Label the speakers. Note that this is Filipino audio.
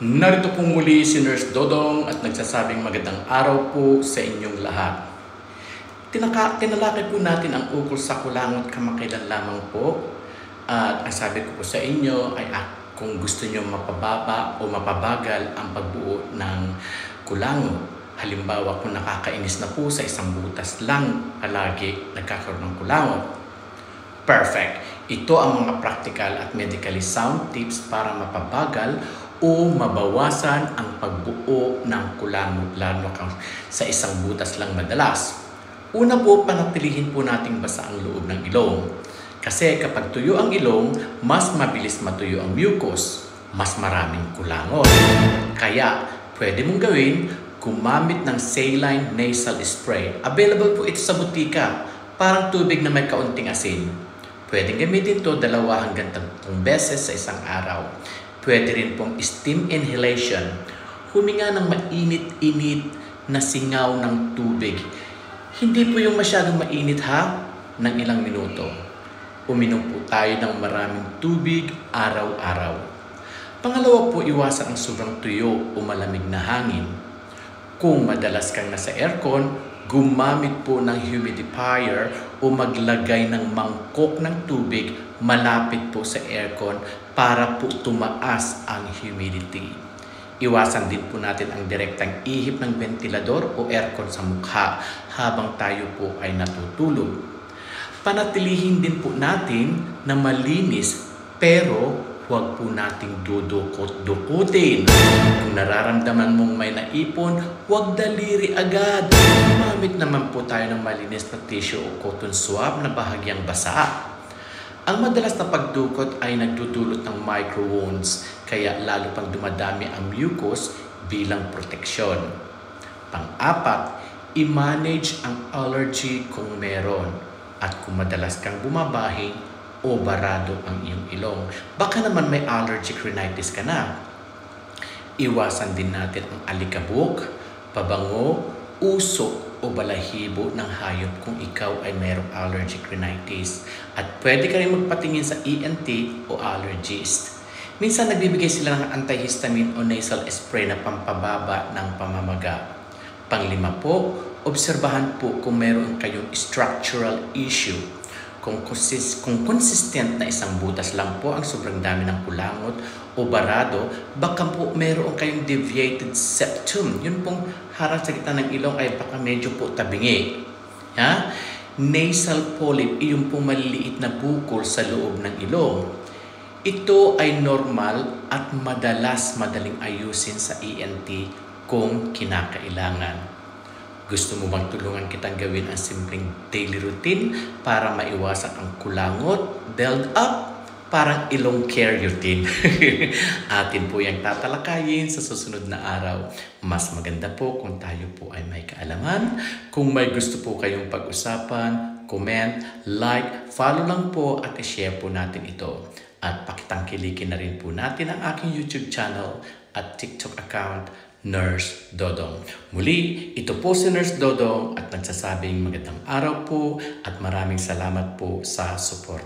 Speaker 1: Narito po muli si Nurse Dodong at nagsasabing magandang araw po sa inyong lahat. Tinalakay po natin ang ukol sa kulangot kamakailan lamang po. At ang sabi ko po sa inyo ay kung gusto nyo mapababa o mapabagal ang pagbuo ng kulangot. Halimbawa kung nakakainis na po sa isang butas lang palagi nagkakaroon ng kulangot. Perfect! Ito ang mga practical at medically sound tips para mapabagal o mabawasan ang pagbuo ng kulangot lalo sa isang butas lang madalas. Una po, panatilihin po nating basa ang loob ng ilong. Kasi kapag tuyo ang ilong, mas mabilis matuyo ang mucus, mas maraming kulangot. Kaya, pwede mong gawin, gumamit ng saline nasal spray. Available po ito sa butika, parang tubig na may kaunting asin. Pwede gamitin ito 2 hanggang 3 beses sa isang araw. Pwede rin pong steam inhalation. Huminga ng mainit-init na singaw ng tubig. Hindi po yung masyadong mainit ng ilang minuto. Uminom po tayo ng maraming tubig araw-araw. Pangalawa po, iwasan ang sobrang tuyo o malamig na hangin. Kung madalas kang nasa aircon, gumamit po ng humidifier o maglagay ng mangkok ng tubig malapit po sa aircon para po tumaas ang humidity. Iwasan din po natin ang direktang ihip ng ventilador o aircon sa mukha habang tayo po ay natutulog. Panatilihin din po natin na malinis pero huwag po nating dudukot-dukutin. Kung nararamdaman mong may naipon, huwag daliri agad. Gumamit naman po tayo ng malinis na tissue o cotton swab na bahagyang basa. Ang madalas na pagdukot ay nagdudulot ng micro wounds, kaya lalo pang dumadami ang mucus bilang proteksyon. Pang-apat, i-manage ang allergy kung meron. At kung madalas kang bumabahing o barado ang iyong ilong, baka naman may allergic rhinitis ka na. Iwasan din natin ang alikabok, pabango, usok o balahibo ng hayop kung ikaw ay mayroong allergic rhinitis. At pwede ka rin magpatingin sa ENT o allergist. Minsan nagbibigay sila ng antihistamine o nasal spray na pampababa ng pamamaga. Panglima po, obserbahan po kung meron kayong structural issue. Kung consistent na isang butas lang po ang sobrang dami ng kulangot o barado, baka po meron kayong deviated septum. Yun pong harang sa gitna ng ilong ay baka medyo po tabingi. Nasal polyp, yung pong maliliit na bukol sa loob ng ilong. Ito ay normal at madaling ayusin sa ENT kung kinakailangan. Gusto mo bang tulungan kitang gawin ang simpleng daily routine para maiwasan ang kulangot, build up, parang ilong care routine? Atin po yung tatalakayin sa susunod na araw. Mas maganda po kung tayo po ay may kaalaman. Kung may gusto po kayong pag-usapan, comment, like, follow lang po at i-share po natin ito. At pakitangkilikin na rin po natin ang aking YouTube channel at TikTok account, Nurse Dodong. Muli, ito po si Nurse Dodong at nagsasabing magandang araw po at maraming salamat po sa support.